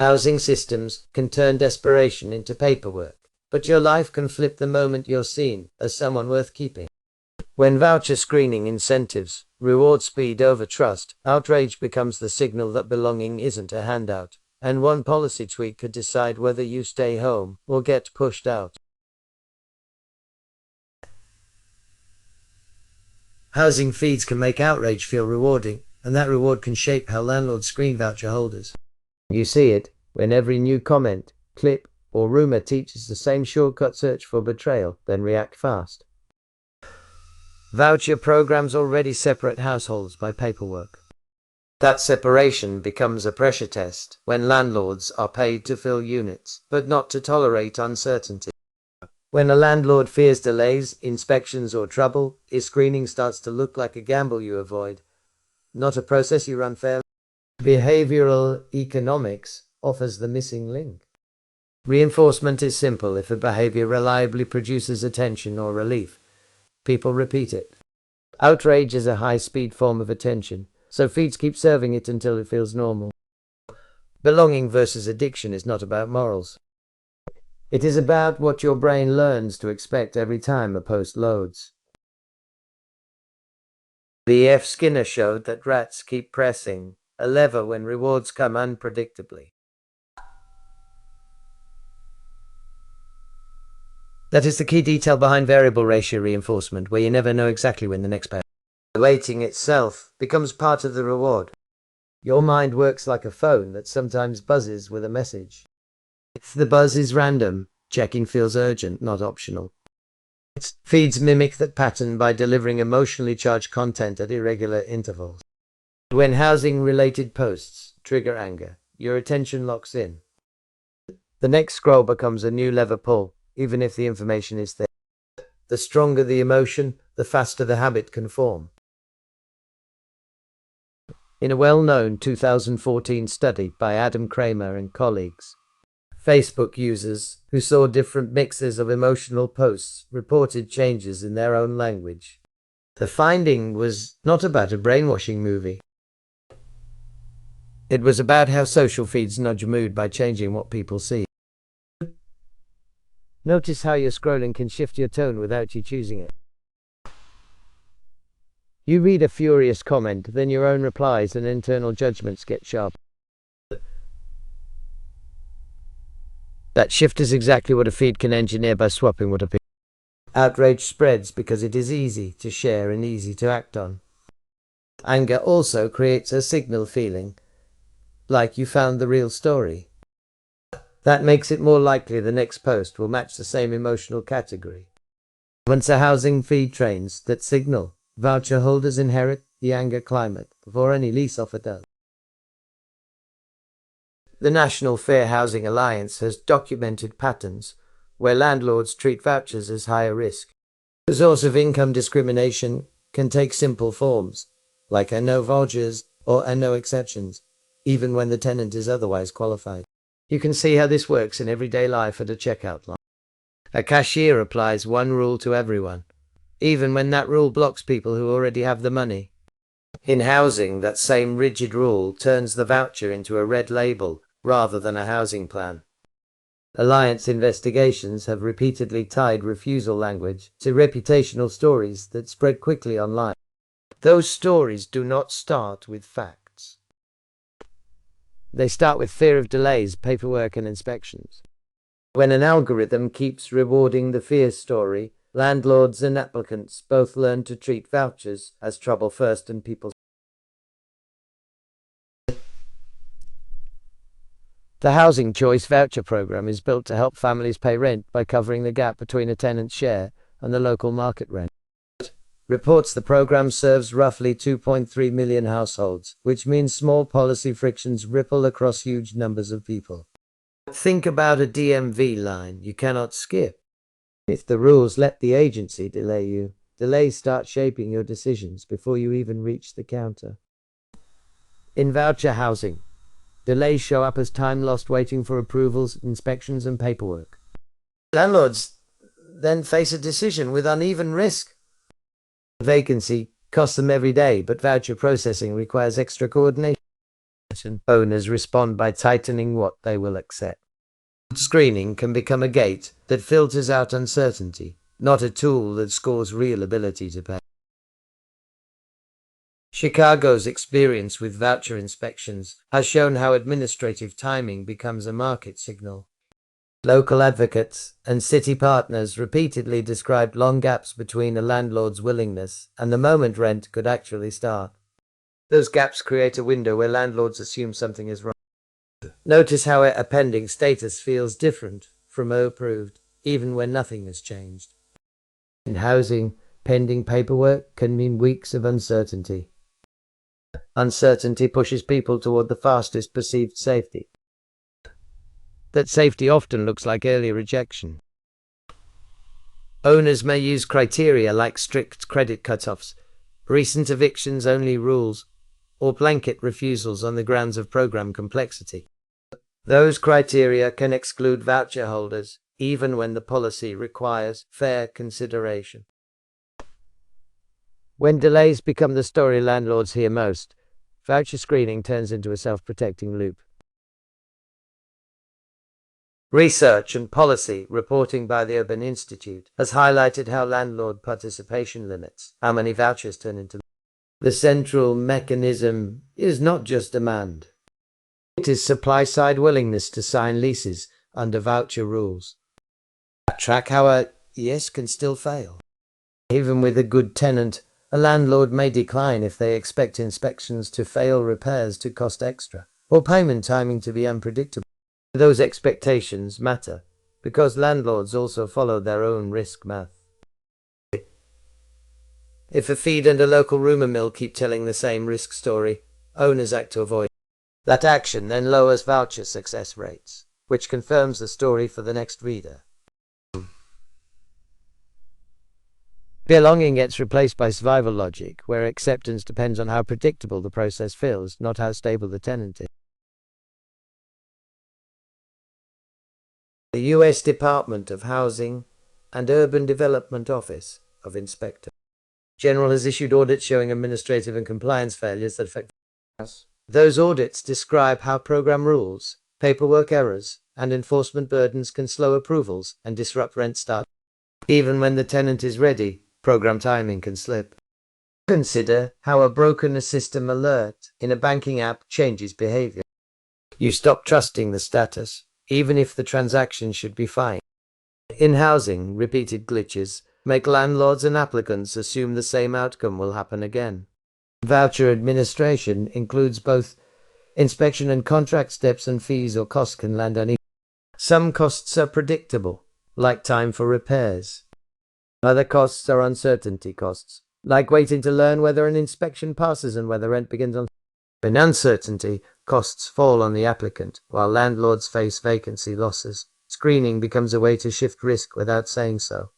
Housing systems can turn desperation into paperwork, but your life can flip the moment you're seen as someone worth keeping. When voucher screening incentives reward speed over trust, outrage becomes the signal that belonging isn't a handout, and one policy tweak could decide whether you stay home or get pushed out. Housing feeds can make outrage feel rewarding, and that reward can shape how landlords screen voucher holders. You see it when every new comment, clip, or rumor teaches the same shortcut search for betrayal, then react fast. Voucher programs already separate households by paperwork. That separation becomes a pressure test when landlords are paid to fill units, but not to tolerate uncertainty. When a landlord fears delays, inspections, or trouble, his screening starts to look like a gamble you avoid, not a process you run fairly. Behavioral economics offers the missing link. Reinforcement is simple. If a behavior reliably produces attention or relief, people repeat it. Outrage is a high-speed form of attention, so feeds keep serving it until it feels normal. Belonging versus addiction is not about morals. It is about what your brain learns to expect every time a post loads. The F. Skinner showed that rats keep pressing a lever when rewards come unpredictably. That is the key detail behind variable ratio reinforcement, where you never know exactly when the next pay. The waiting itself becomes part of the reward. Your mind works like a phone that sometimes buzzes with a message. If the buzz is random, checking feels urgent, not optional. Feeds mimic that pattern by delivering emotionally charged content at irregular intervals. When housing-related posts trigger anger, your attention locks in. The next scroll becomes a new lever pull, even if the information is there. The stronger the emotion, the faster the habit can form. In a well-known 2014 study by Adam Kramer and colleagues, Facebook users who saw different mixes of emotional posts reported changes in their own language. The finding was not about a brainwashing movie. It was about how social feeds nudge mood by changing what people see. Notice how your scrolling can shift your tone without you choosing it. You read a furious comment, then your own replies and internal judgments get sharp. That shift is exactly what a feed can engineer by swapping what appears. Outrage spreads because it is easy to share and easy to act on. Anger also creates a signal feeling, like you found the real story. That makes it more likely the next post will match the same emotional category. Once a housing feed trains that signal, voucher holders inherit the anger climate before any lease offer does. The National Fair Housing Alliance has documented patterns where landlords treat vouchers as higher risk. The source of income discrimination can take simple forms, like a no vouchers or a no exceptions, even when the tenant is otherwise qualified. You can see how this works in everyday life at a checkout line. A cashier applies one rule to everyone, even when that rule blocks people who already have the money. In housing, that same rigid rule turns the voucher into a red label rather than a housing plan. Alliance investigations have repeatedly tied refusal language to reputational stories that spread quickly online. Those stories do not start with facts. They start with fear of delays, paperwork, and inspections. When an algorithm keeps rewarding the fear story, landlords and applicants both learn to treat vouchers as trouble first and people. The Housing Choice Voucher program is built to help families pay rent by covering the gap between a tenant's share and the local market rent. Reports the program serves roughly 2.3 million households, which means small policy frictions ripple across huge numbers of people. Think about a DMV line you cannot skip. If the rules let the agency delay you, delays start shaping your decisions before you even reach the counter. In voucher housing, delays show up as time lost waiting for approvals, inspections, and paperwork. Landlords then face a decision with uneven risk. Vacancy costs them every day, but voucher processing requires extra coordination. and owners respond by tightening what they will accept. Screening can become a gate that filters out uncertainty, not a tool that scores real ability to pay. Chicago's experience with voucher inspections has shown how administrative timing becomes a market signal. Local advocates and city partners repeatedly described long gaps between a landlord's willingness and the moment rent could actually start. Those gaps create a window where landlords assume something is wrong. Notice how a pending status feels different from approved, even when nothing has changed. In housing, pending paperwork can mean weeks of uncertainty. Uncertainty pushes people toward the fastest perceived safety. That safety often looks like early rejection. Owners may use criteria like strict credit cutoffs, recent evictions only rules, or blanket refusals on the grounds of program complexity. Those criteria can exclude voucher holders, even when the policy requires fair consideration. When delays become the story landlords hear most, voucher screening turns into a self-protecting loop. Research and policy reporting by the Urban Institute has highlighted how landlord participation limits how many vouchers turn into. The central mechanism is not just demand. It is supply-side willingness to sign leases under voucher rules. Track how a yes can still fail. Even with a good tenant, a landlord may decline if they expect inspections to fail, repairs to cost extra, or payment timing to be unpredictable. Those expectations matter because landlords also follow their own risk math. If a feed and a local rumor mill keep telling the same risk story, owners act to avoid. That action then lowers voucher success rates, which confirms the story for the next reader. Belonging gets replaced by survival logic, where acceptance depends on how predictable the process feels, not how stable the tenant is. The U.S. Department of Housing and Urban Development Office of Inspector General has issued audits showing administrative and compliance failures that affect us. Those audits describe how program rules, paperwork errors, and enforcement burdens can slow approvals and disrupt rent start. Even when the tenant is ready, program timing can slip. Consider how a broken system alert in a banking app changes behavior. You stop trusting the status, even if the transaction should be fine. In housing, repeated glitches make landlords and applicants assume the same outcome will happen again. Voucher administration includes both inspection and contract steps, and fees or costs can land uneven. Some costs are predictable, like time for repairs. Other costs are uncertainty costs, like waiting to learn whether an inspection passes and whether rent begins on. In uncertainty, costs fall on the applicant, while landlords face vacancy losses. Screening becomes a way to shift risk without saying so.